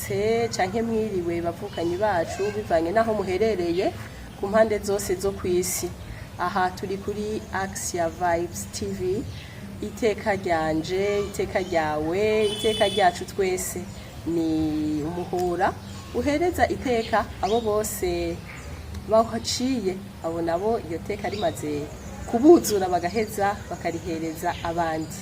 mwaramutse canke mwiriwe bavukanyi bacu bivanye naho muherereye ku mpande zose zo kw'isi. Aha turi kuri Axia Vibes TV, iteka ryanje, iteka ryawe, iteka ryacu twese. Ni umuhora uhereza iteka abo bose bahaciye, abo nabo iyo teka rimaze kubuzura bagaheza bakarihereza abandi.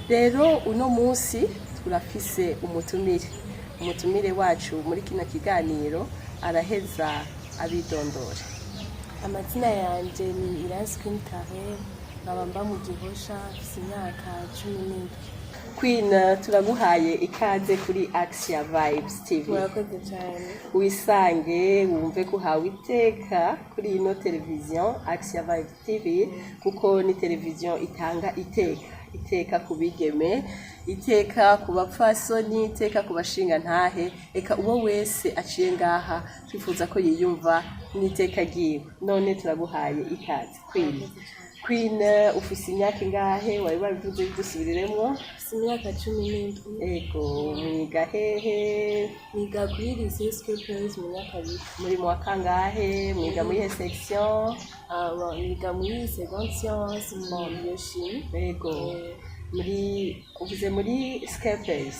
Rero uno munsi turafise umutumire wacu muri kino kiganiro araheza abidondora. Amazina yanje ni Iranzi Queen Carrel, nkaba mba mu Gihosha, mfise imyaka 17. Queen, turaguhaye ikaze kuri Axia Vibes TV. Murakoze cyane. Wisange wumve ko hawe iteka kuri ino televiziyo Axia Vibes TV, kuko ni televiziyo itanga iteka ku bigeme, iteka ku bapfasoni, iteka ku bashinga ntahe, eka uwo wese aciye ngaha twifuza ko yiyumva n'iteka ryiwe. None turaguhaye ikaze Queen, ufise imyaka ingahe? Wari wabivuze dusubiriremwo. Mfise imyaka 17. Ego, mwiga hehe? Niga kuri lycée Scopes mu Nyakabiga. Muri mu kangahe? Mwiga muri section? Niga muri seconde science mu biochimie. Ego. Uvuze muri Scopes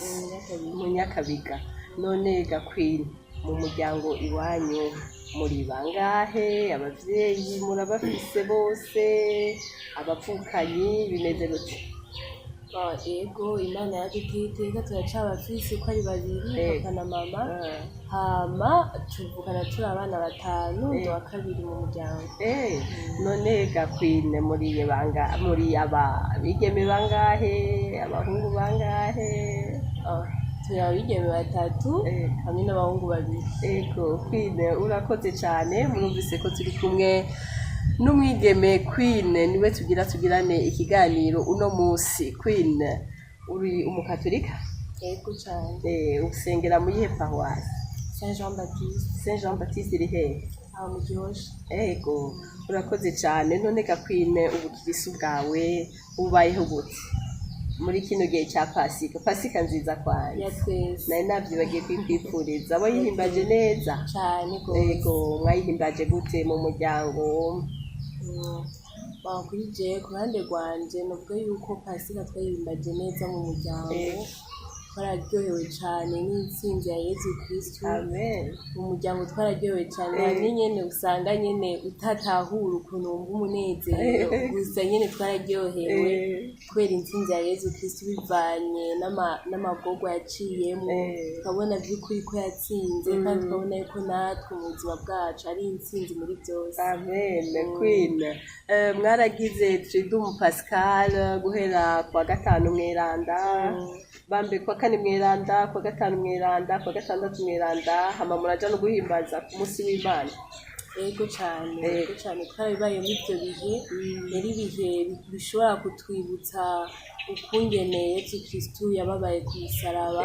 mu Nyakabiga. None ga Queen, mu muryango iwanyu muri bangahe? Abavyeyi murabafise bose? Abavukanyi bimeze gute? Ego, Imana yadutiteka turacabafise ko ari babiri, papa na mama. Hama tuvukana turi abana 5, ndo wa kabiri mu muryango. None ga Queen, muri abigeme bangahe? Abahungu bangahe? Turi abigeme 3 hamwe n'abahungu 2. Ego Queen, urakoze cyane. Murumvise ko turi kumwe n'umwigeme Queen, niwe tugirane ikiganiro uno munsi. Queen, uri umukatolika? Ego cyane. Usengera muri he paroisse? Saint Jean Baptiste. Saint Jean Baptiste iri he? Aho mu Gihosha. Ego, urakoze cyane. None ga Queen, ubukirisu bwawe ubayeho gute muri kino gihe cya Pasika nziza kwanje? Twese nari navyibagiye kwifuriza. Wayihimbaje neza cyane gose. Ego, mwayihimbaje gute mu muryango? Kuri je ku ruhande rwanje novuga yuko Pasika twayihimbaje neza mu muryango. Twararyohewe cyane n'intsinzi ya Yezu Kristo. Amen. Mu muryango twararyohewe cyane. Hamwe nyene usanga nyene utatahura ukuntu wumva umunezero, gusa nyene twararyohewe kubera intsinzi ya Yezu Kristo, bivanye n'amagorwa yaciyemo. Tukabona by'ukuri ko yatsinze, kandi tukabona yuko natwe mu buzima bwacu ari intsinzi muri byose. Amen. Queen, mwaragize Triduum Pascal guhera kwa 5 mweranda, bambe kwa 4 mweranda, kwa 5 mweranda, kwa 6 mweranda, hama muraja no guhimbaza ku munsi w'Imana. Ego cyane, twarabibaye muri ibyo bihe. Yari ibihe bishobora kutwibutsa ukungene Yezu Kristo yababaye ku musaraba.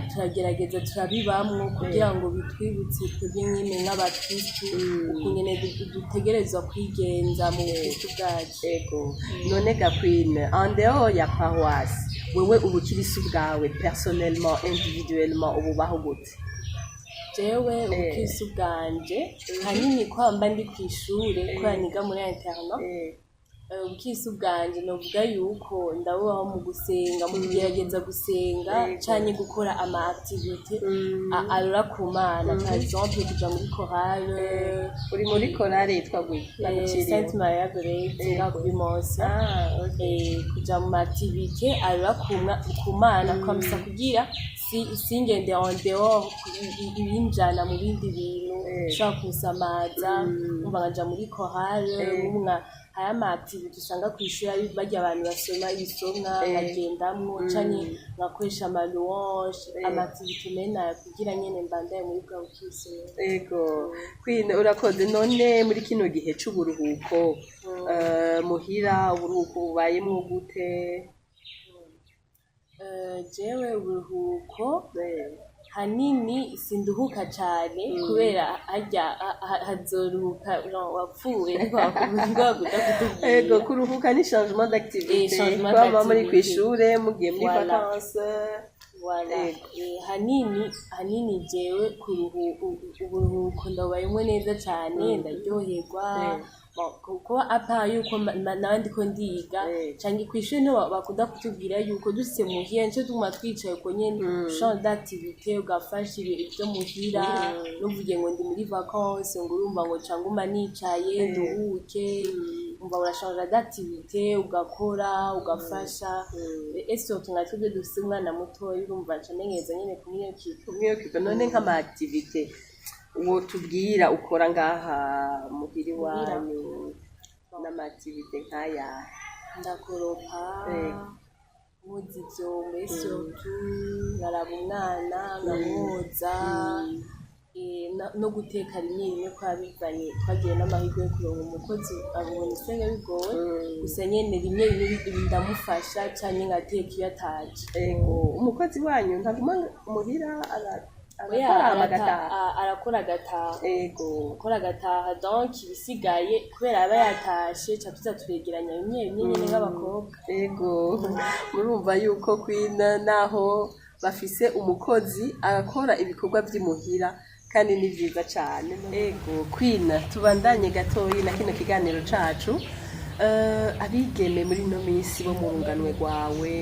Turagerageza turabibamwo kugira ngo bitwibutse twebwe nyine nk'abakristo ukungene dutegerezwa kwigenza mu bukristo bwacu. Ego, none ga Queen, en dehors ya paroisse, wewe ubukirisu bwawe personnellement, individuellement ububaho gute? Jewe ubukristo bwanje hanini kwamba ndi kw'ishure kubera niga muri internat. Ubukristo bwanje novuga yuko ndabaho mu gusenga, mu kugerageza gusenga canke gukora ama activité arura ku Mana. Par exemple kuja muri chorale. Uri muri chorale yitwa gute? Sainte Maria Gorete nga kuri Mosa. Kuja mu activité arura ku Mana kwamisa kugira singende en dehors ibinjana mu bindi bintu ushobora kusamaza. Umva nkaja muri chorale, aya ma activité usanga kw'ishuri barya abantu basoma ibisomwa bagendamwo, canke ngakoresha ama louange, ama activité mena kugira nyene mbandaye muri bwa bukristo. Ego Queen, urakoze. None muri kino gihe c'uburuhuko muhira, uburuhuko bubayemwo gute? Jewe uburuhuko hanini sinduhuka cyane kubera harya hazoruhuka wapfuye ariko bakubwira kutubwira. Ego, kuruhuka ni changement d'activité. Kwama muri kw'ishure mugiye muri vacances. voilà hanini jewe uburuhuko ndabayemwo neza cane ndaryoherwa kuko apa yuko nabandi ko ndiga canke kw'ishure niho bakunda kutubwira yuko dufise muhira nico tuguma twicaye uko nyene champ d'activité ugafasha ivyo muhira nuvuge ngo ndi muri vacances ngo urumva ngo canguma nicaye nduhuke umva urashanga d'activité ugakora ugafasha ese tunga twebwe dufise umwana mutoya urumva ncamenyeza nyene kumwiyokipa none nk'ama activité uwo tubwira ukora ngaha muhiri wanyu n'amativite nk'aya ndakoropa muzi ivyombo surtout nkaraba umwana nkamwoza no guteka rimwe rimwe kwa bivanye twagiye n'amahirwe yo kuronka umukozi abonye isenge bigoye gusa nyene rimwe rimwe ndamufasha canke ngateka iyo ataje umukozi wanyu ntaguma muhira arakora agataha donc ibisigaye kubera aba yatashe ca tuza turegeranya bimwe bimwe nyene nk'abakobwa murumva yuko kwina naho bafise umukozi agakora ibikorwa vy'imuhira kandi ni vyiza cane kwina tubandanye gatoyi na kino kiganiro cacu abigeme muri no misi bo mu runganwe rwawe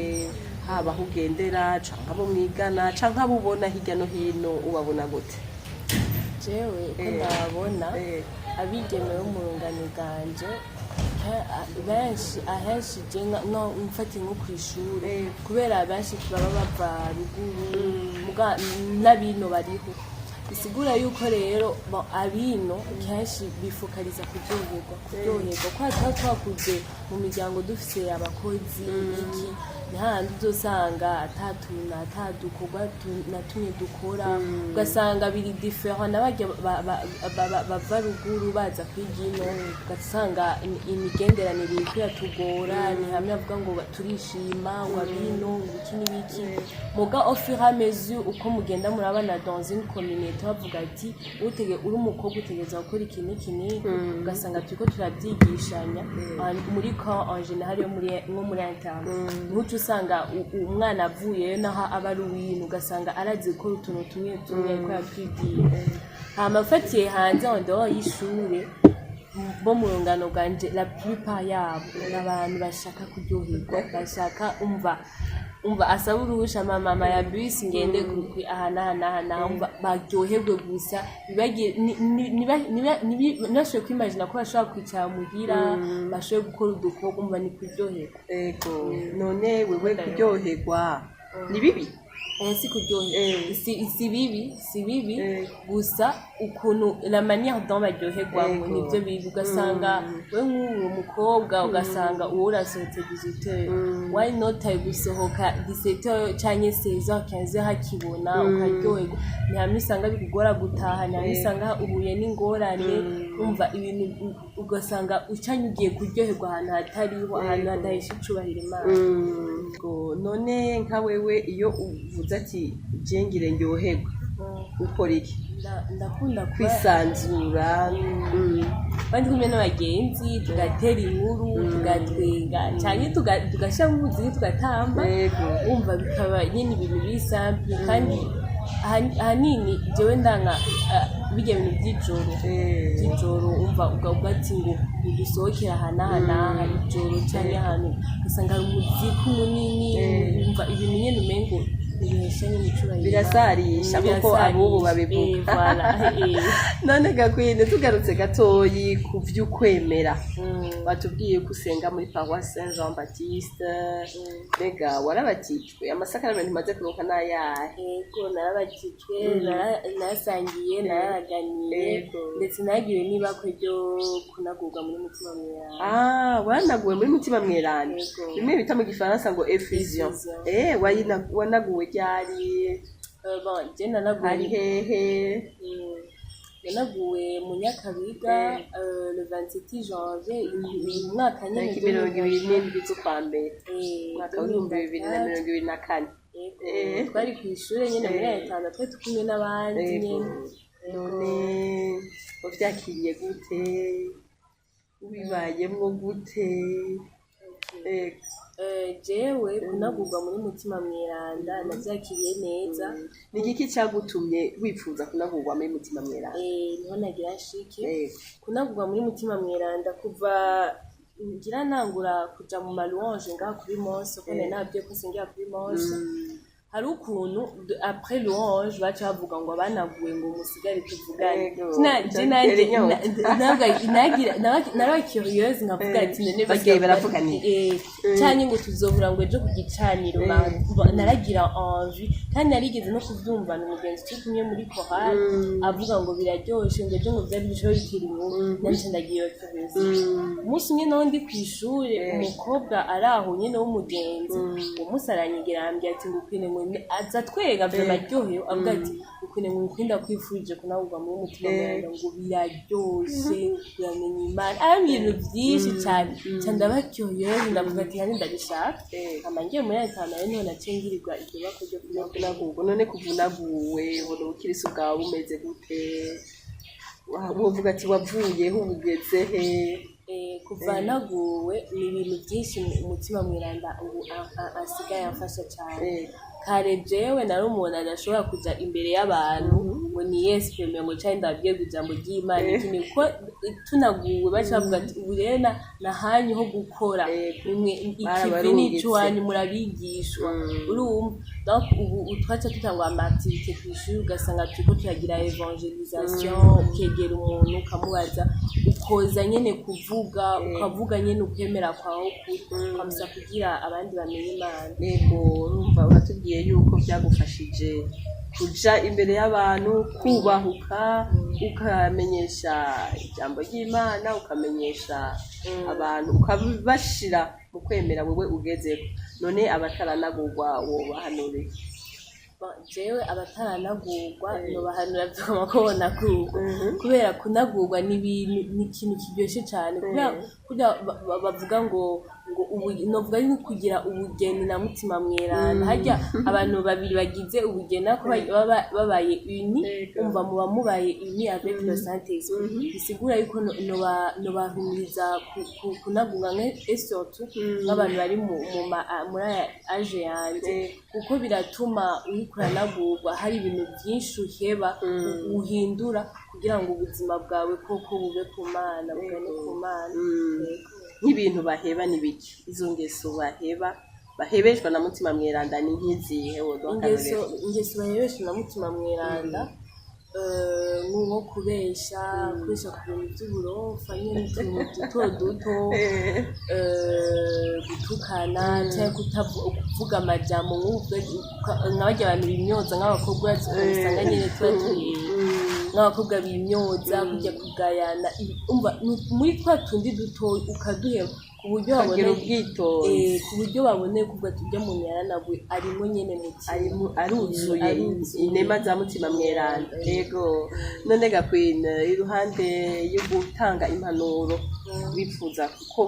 haba aho ugendera canke abo mwigana canke abo ubona hirya no hino ubabona gute jewe ko ndababona abigeme bo mu rungano rwanje benshi ahenshi je no mfati nko kw'ishure kubera benshi baba bava ruguru n'abino bariho bisigura yuko rero abino kenshi bifokaliza kuryoherwa kwa twakuze mu miryango dufise abakozi iki ntahandi uzosanga atadukorwa na tumwe dukora ugasanga biri different n'abarya bava ruguru baza kwiga ino ugasanga imigenderanire iriko iratugora ni hamwe avuga ngo turishima ngo abino ibiki n'ibiki muga au fur et à mesure uko mugenda murabana dans une communauté bavuga ati uri umukobwa utegereza gukora iki n'iki ugasanga turiko turabyigishanya muri camp en général yo muri interne usanga umwana avuyeyo naho aba ari uw'intu ugasanga arazi gukora utuntu tumwe ko yatwigiye hama ufatiye hanze en dehors y'ishure bo mu rungano rwanje la plupart yabo n'abantu bashaka kuryoherwa bashaka umva asaba uruhusha mama ya bus ngende aha umva baryoherwe gusa ntibashoboye kwimagina ko bashobora kwicara muhira bashoboye gukora udukorwa umva ni kuryoherwa none wewe kuryoherwa ni bibi si kuryoherwa si bibi gusa ukuntu la manière dont baryoherwamo nivyo bibi ugasanga we nk'uwo umukobwa ugasanga uwo urasohotse 18h why not gusohoka 17h canke 16h 15h hakibona ukaryoherwa ni hamwe usanga bikugora gutaha ni hamwe usanga uhuye n'ingorane umva ibintu ugasanga ucanye ugiye kuryoherwa ahantu hatariho ahantu hadahisha icubahiro Imana none nka wewe iyo uvuze ati jengire ndyoherwa ukora iki ndakunda kwisanzura bandi kumwe n'abagenzi tugatera inkuru tugatwenga cyane tugashyira mu muziki tugatamba umva bikaba nyine ibintu bisample kandi ahanini jewe ndanga bijya ibintu by'ijoro umva ugati ngo udusohokera ahanahana ijoro cyane ahantu ugasanga hari umuziki munini umva ibintu nyine umengo birasarisha kuko abubu babivuga none gakwine tugarutse gatoyi ku vy'ukwemera batubwiye ko usenga muri paroisse Saint Jean Baptiste mbega warabatijwe amasakaramentu maze kuronka n'ayahe yego narabatijwe nasangiye naraganiye ndetse nagiwe nibakwe ryo kunagurwa muri mutima mweranda wanaguwe muri mutima mweranda bimwe bita mu gifaransa ngo effusion wanaguwe ryari je nanaguwe ari hehe nanaguwe mu Nyakabiga le 27 janvier umwaka nyene 2027 z'ukwa mbere umwaka w'2024 twari kw'ishure nyene muri Ntanda twari tukumwe n'abandi nyene none uvyakiriye gute ubibayemwo gute jewe kunagurwa muri mutima mweranda navyakiriye neza. Ni igiki cyagutumye wifuza kunagurwa muri mutima mweranda? Niho nagira nshike kunagurwa muri mutima mweranda kuva ngira nangura kuja mu malouange ngaha kuri Mose ko nabyo ko singira kuri Mose. Hari ukuntu après louange baca bavuga ngo abanaguwe ngo musigare tuvugane. Naba curieuse nkavuga ati none bagiye baravuganira cyane ngo tuzohura ngo ejo ku gicaniro. Naragira envie kandi narigeze no kuvyumvana umugenzi turi kumwe muri chorale avuga ngo biraryoshe ngo ejo ngo byari bishoye ikirimu nanje ndagiye kubeza. Umunsi umwe naho ndi kw'ishure umukobwa araho nyene w'umugenzi umunsi aranyigira ambye ati ngo kwine aza twega byaryoheye avuga ati ukwine ngo kwinda kwifurije kunagurwa muri mutima mweranda ngo biraryoshe yamenye Imana ibintu byinshi cyane ndabaryoheye ndavuga ati hani ndabishaka amangiye muri atana niho nacengirirwa ibyo bakoje kunagurwa. None kuvunaguwe ubona ubukirisu bwawe bumeze gute? Wovuga ati wavuyeho ubugeze he? Kuva naguwe ni ibintu byinshi umutima mweranda ubu asigaye amfasha cyane. Kare jewe nari umuntu adashobora kuja imbere y'abantu ngo niyesipeme ngo cyane ndabwiye ijambo ry'Imana ikindi ko tunaguwe baca bavuga ati ubu rero nahanyu ho gukora ikivi n'icuwanyu murabigishwa urumva. Ubu utwaca tutangwa amaactivité kw'ishuri ugasanga turiko turagira evangelisation ukegera umuntu ukamubaza ukoza nyene kuvuga ukavuga nyene ukwemera kwawe ukamusa kugira abandi bamenye Imana. Yego urumva uratubwiye yuko byagufashije kuja imbere y'abantu kubahuka ukamenyesha ijambo ry'Imana ukamenyesha abantu ukabashira mu kwemera wewe ugezeko. None abataranagurwa wobahanure? Jewe abataranagurwa nobahanura byoma ko bonagurwa kubera kunagurwa ni ikintu kiryoshe cyane kubera bavuga ngo ubu novuga ni kugira ubugeni na mutima mweranda. Harya abantu babiri bagize ubugeni ko babaye uni umva muba mubaye uni avec le Saint-Esprit bisigura yuko nobahumiriza kunagurwa surtout nk'abantu bari muri age yanje kuko biratuma kuranagurwa hari ibintu byinshi uheba uhindura kugira ngo ubuzima bwawe koko bube ku Mana bugane ku Mana. Nk'ibintu baheba nibiki izo ngeso bahebeshwa na mutima mweranda ni nkizihe ingeso bahebeshwa na mutima mweranda? Nko kubesha ku bintu by'uburofa nyine utuntu duto gutukana cyangwa kuvuga amajambo nk'abajya abantu bimyoza nk'abakobwa usanga nyine nk'abakobwa bimyoza kujya kugayana muri twa tundi duto ukaduheba ku buryo babone kuvuga tujya mu yaranaguwe arimo nyene mutima aruzuye inema za mutima mweranda. Yego none gakwine iruhande yo gutanga impanuro bifuza kuko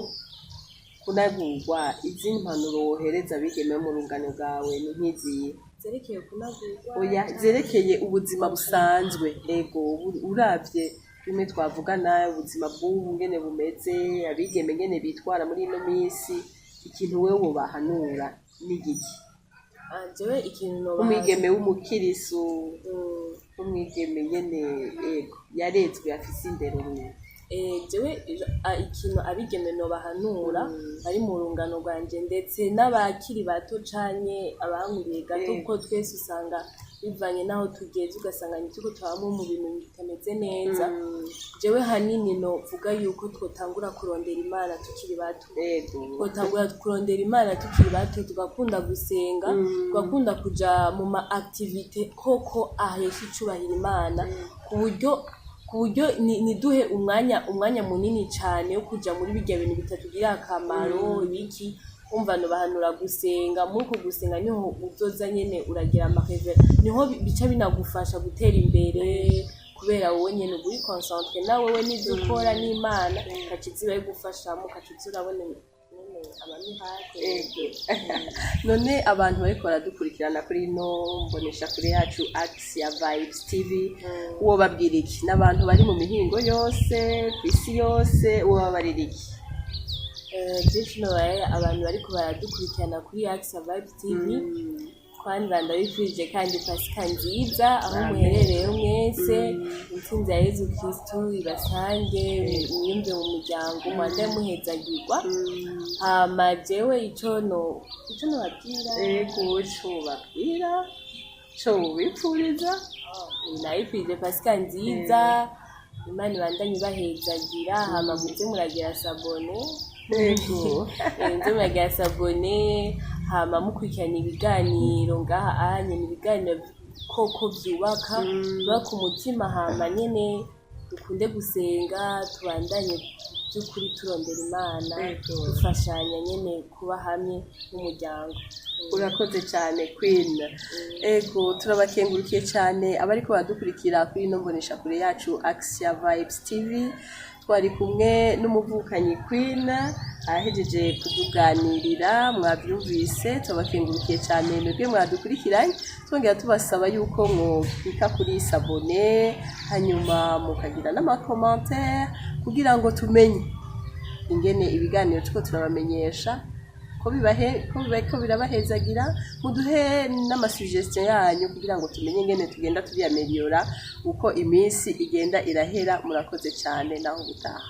kunagurwa izindi impanuro wohereza bigeme mu rungano bwawe ni nk'iziye zerekeye kunagurwa? Oya zerekeye ubuzima busanzwe. Yego uravye bimwe twavugana ubuzima bw'ubu ngene bumeze abigeme ngene bitwara muri ino minsi ikintu wewe wobahanura n'igiki? Jewe ikintu nobahanura umwigeme w'umukirisu umwigeme nyene yarezwe afise indero jewe ikintu abigeme nobahanura ari mu rungano rwanje ndetse n'abakiri bato canke abanguriye gato kuko twese usanga bivanye naho tugeze ugasanga nituko twabamo mu bintu bitameze neza. Jewe hanini novuga yuko twotangura kurondera Imana tukiri bato. Twotangura kurondera Imana tukiri bato tugakunda gusenga tugakunda kuja mu ma activité koko ahesha icubahiro Imana ku buryo niduhe umwanya munini cyane yo kuja muri bijya bintu bitatugira akamaro ibiki umva no bahanura gusenga muri ko gusenga niho uzoza nyene uragira amaheve niho bica binagufasha gutera imbere kubera wowe nyene uri concentré nawe we nidukora n'Imana kaciziba igufasha mu kacizura abone none abantu bariko baradukurikirana kuri no mbonesha kuri yacu Axia Vibes TV uwo babwira iki n'abantu bari mu mihingo yose kwisi yose uwo babarira iki? byinshi nobaye abantu bariko baradukurikirana kuri Axa Vibes TV twandira ndabifurije kandi pasika nziza aho muherereye mwese intsinzi ya Yezu Kristu ibasange mwiyumve mu muryango mwande muhezagirwa hama jewe ico nobabwira kubabwira co wipfuriza nabifurije pasika nziza Imana ibandanye ibahezagira hama muze muragira sabone muze muragira sabone hama mukurikirana ibiganiro ngaha anye ibiganiro koko byubaka umutima hama nyene dukunde gusenga tubandanye by'ukuri turondera Imana dufashanya nyene kuba hamwe n'umuryango. Urakoze cyane Queen. Ego turabakengurukiye cyane abariko badukurikira kuri ino mboneshakure yacu Axa Vibes TV. Twari kumwe n'umuvukanyi Queen ahejeje kuduganirira mwabyumvise tubakengurukiye cyane mwebwe mwadukurikiranye twongera tubasaba yuko mwokika kuri sabone hanyuma mukagira n'amakommentaire kugira ngo tumenye ingene ibiganiro tuko turabamenyesha ko birabahezagira muduhe n'amasuggestion yanyu kugira ngo tumenye ingene tugenda tubyameliora uko iminsi igenda irahera. Murakoze cyane naho gutaha.